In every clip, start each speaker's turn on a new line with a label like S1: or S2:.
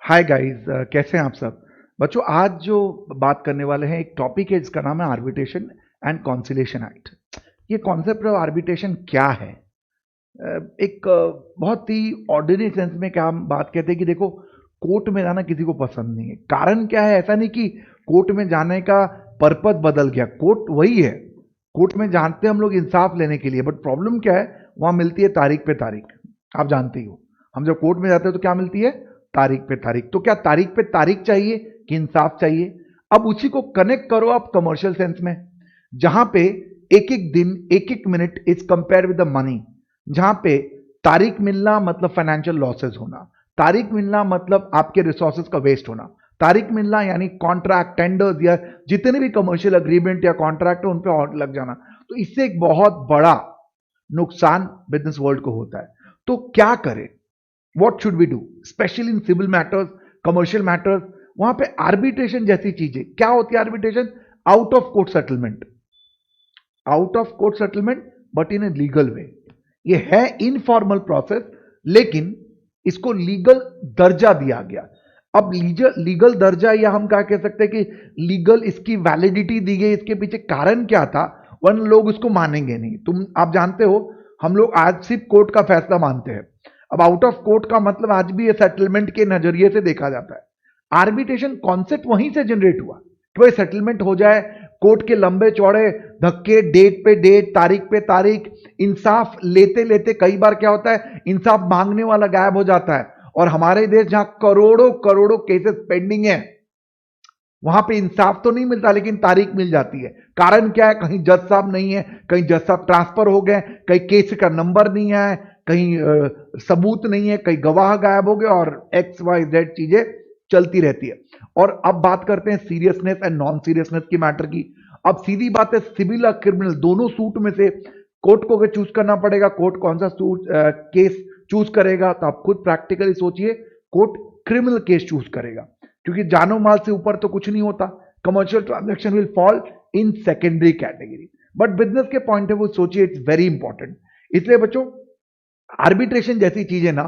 S1: Hi guys, कैसे हैं आप सब। बच्चों, आज जो बात करने वाले हैं एक टॉपिक है जिसका नाम है आर्बिट्रेशन एंड कॉन्सिलेशन एक्ट। ये कॉन्सेप्ट ऑफ आर्बिट्रेशन क्या है? एक बहुत ही ऑर्डिनरी सेंस में क्या हम बात कहते हैं कि देखो, कोर्ट में जाना किसी को पसंद नहीं है। कारण क्या है? ऐसा नहीं कि कोर्ट में जाने का पर्पस बदल गया, कोर्ट वही है। कोर्ट में जानते हैं हम लोग इंसाफ लेने के लिए, बट प्रॉब्लम क्या है? वहां मिलती है तारीख पे तारीख। आप जानते ही हो, हम जब कोर्ट में जाते हैं तो क्या मिलती है? तारीख पे तारीख। तो क्या तारीख पे तारीख चाहिए कि इंसाफ चाहिए? अब उसी को कनेक्ट करो आप कमर्शियल सेंस में, जहां पे एक एक दिन एक एक minute is compare with the money. जहां पे तारीख मिलना मतलब फाइनेंशियल लॉसेस होना, तारीख मिलना मतलब आपके रिसोर्सेज का वेस्ट होना, तारीख मिलना यानी कॉन्ट्रैक्ट, टेंडर्स या जितने भी कमर्शियल अग्रीमेंट या कॉन्ट्रैक्ट है उन पे और लग जाना। तो इससे एक बहुत बड़ा नुकसान बिजनेस वर्ल्ड को होता है। तो क्या करें? What should we do, specially in civil matters, commercial matters? वहां पे आर्बिट्रेशन जैसी चीजें क्या होती है? Arbitration out of court settlement, out of court settlement but in a legal way. ये है इनफॉर्मल प्रोसेस, लेकिन इसको लीगल दर्जा दिया गया। अब लीगल दर्जा, या हम क्या कह सकते हैं कि लीगल इसकी वैलिडिटी दी गई। इसके पीछे कारण क्या था? वन लोग उसको मानेंगे नहीं। आप जानते हो, हम लोग आज सिर्फ कोर्ट का फैसला मानते हैं। अब आउट ऑफ कोर्ट का मतलब आज भी ये सेटलमेंट के नजरिए से देखा जाता है। आर्बिट्रेशन कॉन्सेप्ट वहीं से जनरेट हुआ कि भाई सेटलमेंट हो जाए, कोर्ट के लंबे चौड़े धक्के, डेट पे डेट, तारीख पे तारीख, इंसाफ लेते लेते कई बार क्या होता है, इंसाफ मांगने वाला गायब हो जाता है। और हमारे देश जहां करोड़ों करोड़ों केसेस पेंडिंग है, वहां पे इंसाफ तो नहीं मिलता लेकिन तारीख मिल जाती है। कारण क्या है? कहीं जज साहब नहीं है, कहीं जज साहब ट्रांसफर हो गए, कहीं केस का नंबर नहीं है, कहीं सबूत नहीं है, कहीं गवाह गायब हो गए, और एक्स वाई जेड चीजें चलती रहती है। और अब बात करते हैं सीरियसनेस एंड नॉन सीरियसनेस की मैटर की। अब सीधी बात है, सिविल और क्रिमिनल दोनों सूट में से कोर्ट को अगर चूज करना पड़ेगा, कोर्ट कौन सा सूट केस चूज करेगा? तो आप खुद प्रैक्टिकली सोचिए, कोर्ट क्रिमिनल केस चूज करेगा, क्योंकि जानो माल से ऊपर तो कुछ नहीं होता। Commercial transaction will fall in secondary category. But business के पॉइंट ऑफ व्यू सोचिए, इट्स वेरी इंपॉर्टेंट। इसलिए बच्चों, आर्बिट्रेशन जैसी चीजें ना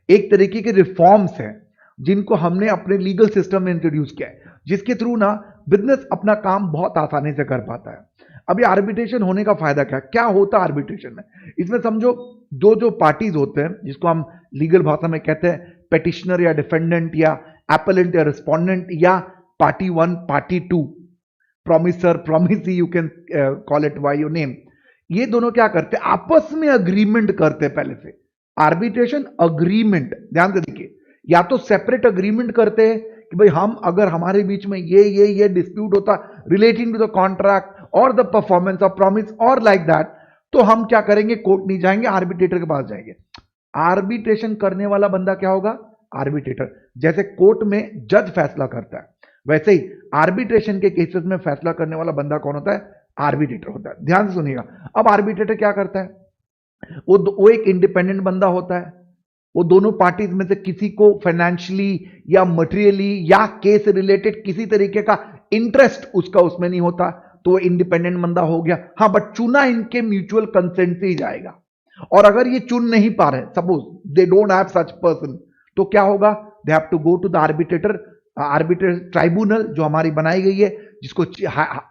S1: एक तरीके के रिफॉर्म्स हैं जिनको हमने अपने लीगल सिस्टम में इंट्रोड्यूस किया है, जिसके थ्रू ना बिजनेस अपना काम बहुत आसानी से कर पाता है। अब ये आर्बिट्रेशन होने का फायदा क्या क्या होता है आर्बिट्रेशन में? इसमें समझो, दो जो पार्टीज होते हैं, जिसको हम लीगल भाषा में कहते हैं पेटिशनर या डिफेंडेंट या एपेलेंट या रिस्पोंडेंट या party one party two, promisor promisee, you can call it by your name. ये दोनों क्या करते हैं? आपस में अग्रीमेंट करते हैं पहले से। आर्बिट्रेशन अग्रीमेंट, ध्यान से देखिए, या तो सेपरेट अग्रीमेंट करते हैं कि भाई हम अगर हमारे बीच में ये डिस्प्यूट होता रिलेटिंग टू द कॉन्ट्रैक्ट और द परफॉर्मेंस ऑफ प्रॉमिस और लाइक दैट, तो हम क्या करेंगे? कोर्ट नहीं जाएंगे, आर्बिट्रेटर के पास जाएंगे। आर्बिट्रेशन करने वाला बंदा क्या होगा? आर्बिट्रेटर। जैसे कोर्ट में जज फैसला करता है, वैसे ही आर्बिट्रेशन के केसेस में फैसला करने वाला बंदा कौन होता है? आर्बिट्रेटर होता है। ध्यान से सुनिएगा। अब आर्बिट्रेटर क्या करता है? वो एक इंडिपेंडेंट बंदा होता है। वो दोनों पार्टीज में से किसी को फाइनेंशियली या मटेरियली या केस रिलेटेड किसी तरीके का इंटरेस्ट उसका उसमें नहीं होता, तो वो इंडिपेंडेंट बंदा हो गया। हाँ, बट चुना इनके म्यूचुअल कंसेंट से ही जाएगा। और अगर ये चुन नहीं पा रहे, suppose they don't have such person, तो क्या होगा? They have to go to the arbitrator, arbitrator tribunal जो हमारी बनाई गई है, जिसको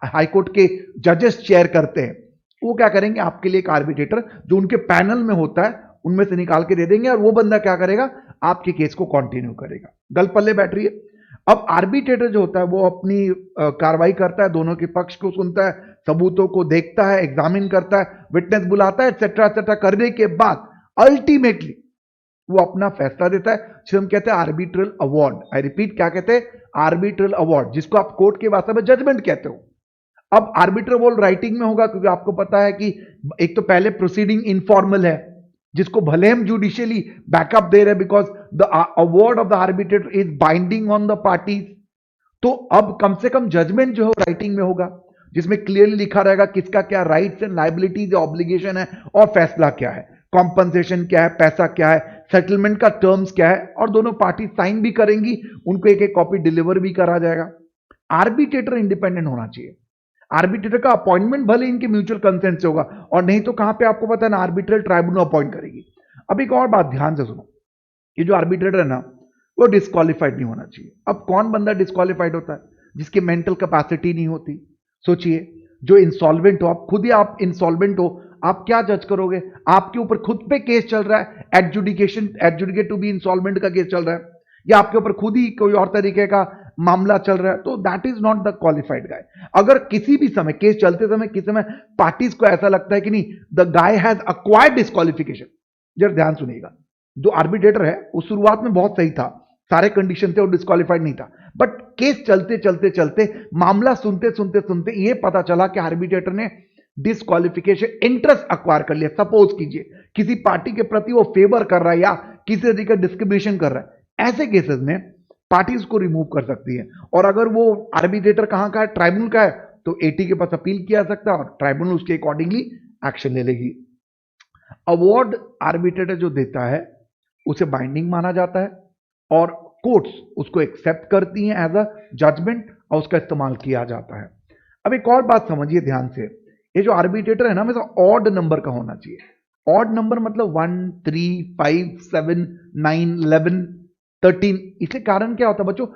S1: हाईकोर्ट के जजेस चेयर करते हैं। वो क्या करेंगे? आपके लिए एक आर्बिट्रेटर जो उनके पैनल में होता है उनमें से निकाल के दे देंगे, और वो बंदा क्या करेगा? आपके केस को कंटिन्यू करेगा। गल पल्ले बैठ रही है। अब आर्बिट्रेटर जो होता है वो अपनी कार्रवाई करता है, दोनों के पक्ष को सुनता है, सबूतों को देखता है, एग्जामिन करता है, विटनेस बुलाता है, एक्सेट्रा एक्सेट्रा करने के बाद अल्टीमेटली वो अपना फैसला देता है, जिसे हम कहते हैं आर्बिट्रल अवार्ड। आई रिपीट, क्या कहते हैं? आर्बिट्रल अवार्ड, जिसको आप कोर्ट के भाषा में जजमेंट कहते हो। अब आर्बिट्रल अवार्ड राइटिंग में होगा, क्योंकि आपको पता है कि एक तो पहले प्रोसीडिंग इनफॉर्मल है, जिसको भले हम जुडिशियली बैकअप दे रहे हैं, because the award of the arbitrator is binding on the parties. तो अब कम से कम जजमेंट जो है राइटिंग में होगा, जिसमें क्लियरली लिखा रहेगा किसका क्या राइट्स एंड लायबिलिटीज ऑब्लिगेशन है, और फैसला क्या है, कॉम्पनसेशन क्या है, पैसा क्या है, सेटलमेंट का टर्म्स क्या है, और दोनों पार्टी साइन भी करेंगी, उनको एक एक कॉपी डिलीवर भी करा जाएगा। आर्बिट्रेटर इंडिपेंडेंट होना चाहिए। आर्बिट्रेटर का अपॉइंटमेंट भले इनके म्यूचुअल कंसेंट से होगा, और नहीं तो कहां पे आपको पता है ना, आर्बिट्रल ट्राइब्यूनल अपॉइंट करेगी। अब एक और बात ध्यान से सुनो, ये जो आर्बिट्रेटर है ना, वो डिस्क्वालिफाइड नहीं होना चाहिए। अब कौन बंदा डिस्क्वालिफाइड होता है? जिसकी मेंटल कैपेसिटी नहीं होती। सोचिए, जो इंसॉल्वेंट हो, आप खुद ही आप इंसॉल्वेंट हो, आप क्या जज करोगे? आपके ऊपर खुद पे केस चल रहा है, एडजुडिकेट टू बी इंसॉल्वेंट का केस चल रहा है, या आपके ऊपर खुद ही कोई और तरीके का मामला चल रहा है, तो that is not the qualified guy. अगर किसी भी समय केस चलते समय किसी समय पार्टीज को ऐसा लगता है कि नहीं, the guy has acquired disqualification, जरा ध्यान सुनिएगा, जो आर्बिट्रेटर है वो शुरुआत में बहुत सही था, सारे कंडीशन थे और डिस्क्वालिफाइड नहीं था, बट केस चलते चलते चलते मामला सुनते सुनते सुनते ये पता चला कि आर्बिट्रेटर ने डिस्क्वालिफिकेशन इंटरेस्ट अक्वायर कर लिया। सपोज कीजिए किसी पार्टी के प्रति वो फेवर कर रहा है या किसी तरीके का डिस्क्रिमिनेशन कर रहा है, ऐसे केसेस में पार्टी उसको रिमूव कर सकती है। और अगर वो आर्बिट्रेटर कहां का है, ट्राइब्यूनल का है, तो एटी के पास अपील किया जा सकता है और ट्राइब्यूनल उसके अकॉर्डिंगली एक्शन ले लेगी। अवार्ड आर्बिट्रेटर जो देता है उसे बाइंडिंग माना जाता है और कोर्ट्स उसको एक्सेप्ट करती हैं एज अ जजमेंट और उसका इस्तेमाल किया जाता है। अब एक और बात समझिए ध्यान से, ये जो आर्बिट्रेटर है ना, हमेशा ऑड नंबर का होना चाहिए। ऑड नंबर मतलब 1, 3, 5, 7, 9, 11, 13। इसके कारण क्या होता है बच्चों,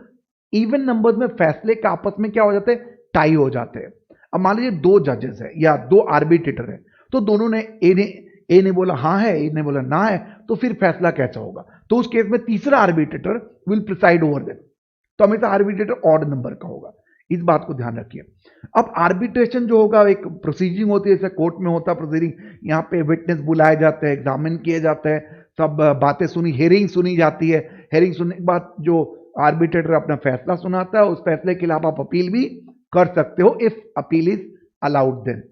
S1: इवन नंबर्स में फैसले का आपस में क्या हो जाते हैं, टाई हो जाते हैं। अब मान लीजिए दो जजेस है या दो आर्बिट्रेटर है, तो दोनों ने ए ने बोला हाँ है, ए ने बोला ना है, तो फिर फैसला कैसा होगा? तो उस केस में तीसरा arbitrator will preside over them. तो हमेशा आर्बिट्रेटर ऑड नंबर का होगा, इस बात को ध्यान रखिए। अब आर्बिट्रेशन जो होगा एक प्रोसीजिंग होती है, जैसे कोर्ट में होता है प्रोसीजिंग, यहाँ पे विटनेस बुलाए जाते हैं, एग्जामिन किए जाते हैं, सब बातें सुनी, हेयरिंग सुनी जाती है। हेयरिंग सुनने के बाद जो आर्बिट्रेटर अपना फैसला सुनाता है, उस फैसले के खिलाफ आप अपील भी कर सकते हो if appeal is allowed. Then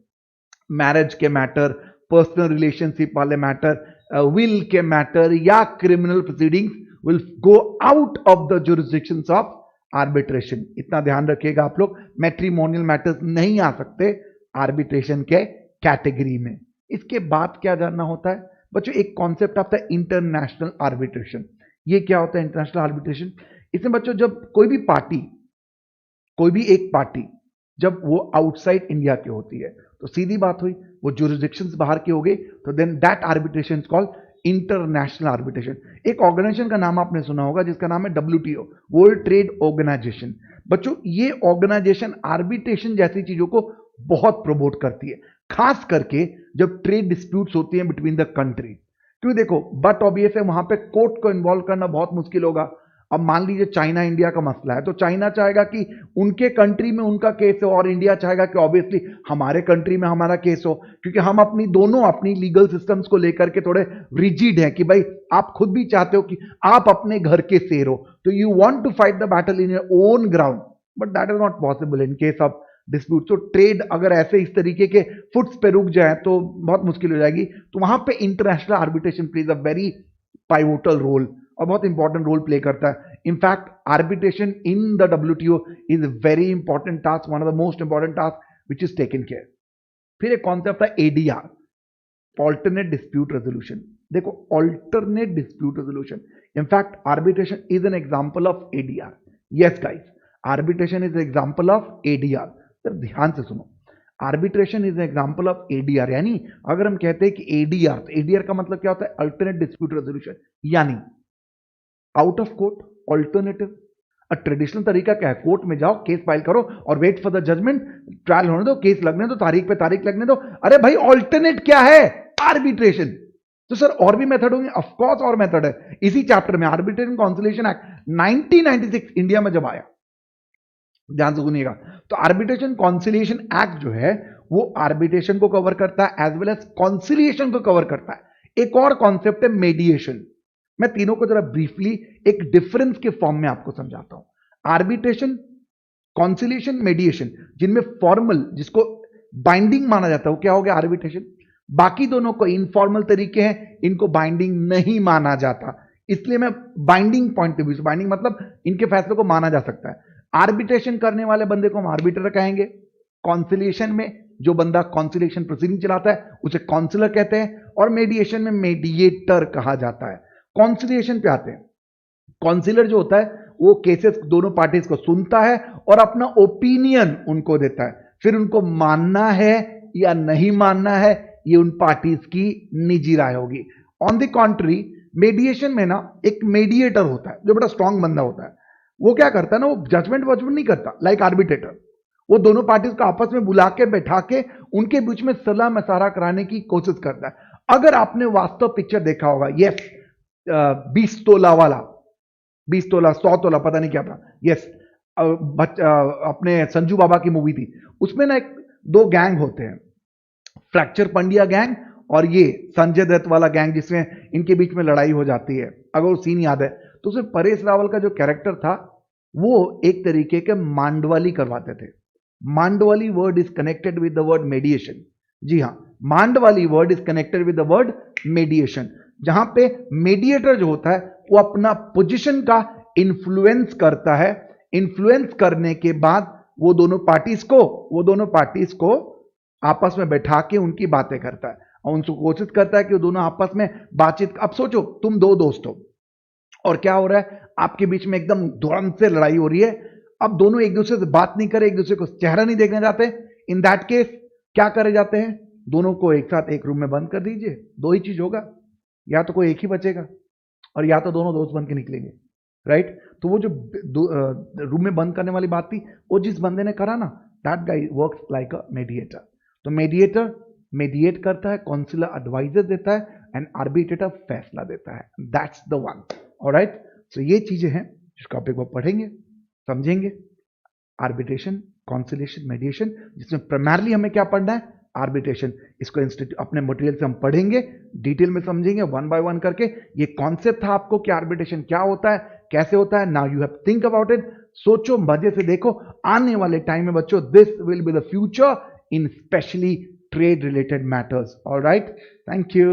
S1: marriage के मैटर, पर्सनल रिलेशनशिप वाले मैटर, विल के मैटर या criminal proceedings will go out of the jurisdictions of arbitration. इतना ध्यान रखिएगा आप लोग, मैट्रिमोनियल मैटर्स नहीं आ सकते आर्बिट्रेशन के कैटेगरी में। इसके बाद क्या जानना होता है बच्चों, एक कॉन्सेप्ट आता है इंटरनेशनल आर्बिट्रेशन। ये क्या होता है इंटरनेशनल आर्बिट्रेशन? इसमें बच्चों जब कोई भी एक पार्टी जब वो आउटसाइड इंडिया की होती है, तो सीधी बात हुई वो जुरिसडिक्शंस बाहर की हो गई, तो then that arbitration is called international arbitration. एक ऑर्गेनाइजेशन का नाम आपने सुना होगा जिसका नाम है WTO, वर्ल्ड ट्रेड ऑर्गेनाइजेशन। बच्चों ये ऑर्गेनाइजेशन आर्बिट्रेशन जैसी चीजों को बहुत प्रमोट करती है, खास करके जब ट्रेड डिस्प्यूट्स होती हैं बिटवीन द कंट्री। क्यों देखो, बट ऑब्वियस है वहां पे कोर्ट को इन्वॉल्व करना बहुत मुश्किल होगा। अब मान लीजिए चाइना इंडिया का मसला है, तो चाइना चाहेगा कि उनके कंट्री में उनका केस हो और इंडिया चाहेगा कि ऑब्वियसली हमारे कंट्री में हमारा केस हो, क्योंकि हम अपनी लीगल सिस्टम्स को लेकर के थोड़े रिजिड हैं कि भाई आप खुद भी चाहते हो कि आप अपने घर के शेर हो, तो you want to fight the battle in your own ground, but that is not possible in case of dispute. तो ट्रेड अगर ऐसे इस तरीके के फुट्स पे रुक जाए तो बहुत मुश्किल हो जाएगी। तो वहां पे international arbitration plays a very pivotal role और बहुत इंपॉर्टेंट रोल प्ले करता है। In fact arbitration in the WTO is very important task, one of the most important task which is taken care. फिर एक कॉन्सेप्ट है ADR, ऑल्टरनेट डिस्प्यूट रेजोल्यूशन। देखो alternate dispute resolution, in fact arbitration is an example of ADR। Yes guys, arbitration is example of ADR। Sir ध्यान से सुनो, arbitration is example of ADR, यानी अगर हम कहते हैं कि ADR, तो ADR का मतलब क्या होता है, अल्टरनेट डिस्प्यूट रेजोल्यूशन, यानी out of court alternative. Traditional तरीका क्या है, कोर्ट में जाओ, केस फाइल करो और wait for the judgment, trial होने दो, केस लगने दो, तारीख पे तारीख लगने दो। अरे भाई ऑल्टरनेट क्या है, आर्बिट्रेशन। तो सर और भी मेथड होंगे, ऑफ कोर्स और मेथड है। इसी चैप्टर में आर्बिट्रेशन कॉन्सिलिएशन एक्ट 1996 इंडिया में जब आया, ध्यान से सुनिएगा, तो आर्बिट्रेशन कॉन्सिलिएशन एक्ट जो है वो आर्बिट्रेशन को कवर करता है एज वेल एज कॉन्सिलिएशन को कवर करता है। एक और कॉन्सेप्ट है मेडिएशन। मैं तीनों को जरा ब्रीफली एक डिफरेंस के फॉर्म में आपको समझाता हूं। आर्बिट्रेशन, कॉन्सिलिएशन, मेडिएशन, जिनमें फॉर्मल जिसको बाइंडिंग माना जाता है वो क्या हो गया, आर्बिट्रेशन। बाकी दोनों को इनफॉर्मल तरीके हैं, इनको बाइंडिंग नहीं माना जाता, इसलिए मैं बाइंडिंग पॉइंट ऑफ व्यू से, बाइंडिंग मतलब इनके फैसले को माना जा सकता है। आर्बिट्रेशन करने वाले बंदे को हम आर्बिटर कहेंगे। कॉन्सिलिएशन में जो बंदा कॉन्सिलिएशन प्रोसीडिंग चलाता है उसे काउंसलर कहते हैं, और मेडिएशन में मेडिएटर कहा जाता है। कॉन्सिलिएशन पे आते हैं, काउंसलर जो होता है वो केसेस दोनों पार्टीज को सुनता है और अपना ओपिनियन उनको देता है, फिर उनको मानना है या नहीं मानना है ये उन पार्टीज की निजी राय होगी। ऑन द कॉन्ट्री, मेडिएशन में ना एक मेडिएटर होता है जो बड़ा स्ट्रांग बंदा होता है। वो क्या करता है ना, वो जजमेंट वजमेंट नहीं करता लाइक आर्बिट्रेटर। वो दोनों पार्टीज को आपस में बुला के बैठा के उनके बीच में सलाह मशवरा कराने की कोशिश करता है। अगर आपने वास्तव पिक्चर देखा होगा, यस 20 तोला वाला, 20 तोला 100 तोला पता नहीं क्या था, यस अपने संजू बाबा की मूवी थी, उसमें ना एक दो गैंग होते हैं, फ्रैक्चर पंड्या गैंग और ये संजय दत्त वाला गैंग, जिसमें इनके बीच में लड़ाई हो जाती है। अगर वो सीन याद है तो उसमें परेश रावल का जो कैरेक्टर था वो एक तरीके के मांडवाली करवाते थे। मांडवाली word is connected with the word mediation. जी हाँ, मांडवाली word is connected with the word mediation, जहां पे मेडिएटर जो होता है वो अपना पोजीशन का इन्फ्लुएंस करता है। इन्फ्लुएंस करने के बाद वो दोनों पार्टीज को आपस में बैठा के उनकी बातें करता है और उनको कोशिश करता है कि वो दोनों आपस में बातचीत। अब सोचो तुम दो दोस्त हो और क्या हो रहा है, आपके बीच में एकदम धुरंध से लड़ाई हो रही है। अब दोनों एक दूसरे से बात नहीं करे, एक दूसरे को चेहरा नहीं देखने जाते। इन दैट केस क्या करे जाते हैं, दोनों को एक साथ एक रूम में बंद कर दीजिए। दो ही चीज होगा, या तो कोई एक ही बचेगा और या तो दोनों दोस्त बन के निकलेंगे, राइट। तो वो जो रूम में बंद करने वाली बात थी, वो जिस बंदे ने करा ना, that guy works like a mediator. तो मेडिएटर मेडिएट करता है, काउंसिलर एडवाइजर देता है एंड आर्बिट्रेटर फैसला देता है। That's the one. ऑलराइट, सो ये चीजें हैं जिस टॉपिक को पढ़ेंगे, समझेंगे। आर्बिट्रेशन, कॉन्सिलेशन, मेडिएशन, जिसमें प्राइमरली हमें क्या पढ़ना है, आर्बिट्रेशन। इसको इंस्टीट्यूट अपने मटेरियल से हम पढ़ेंगे, डिटेल में समझेंगे, वन बाय वन करके। ये कॉन्सेप्ट था आपको कि आर्बिट्रेशन क्या होता है, कैसे होता है। Now you have think about it, सोचो, मजे से देखो। आने वाले टाइम में बच्चों, this will be the future in specially trade related matters. All right, thank you.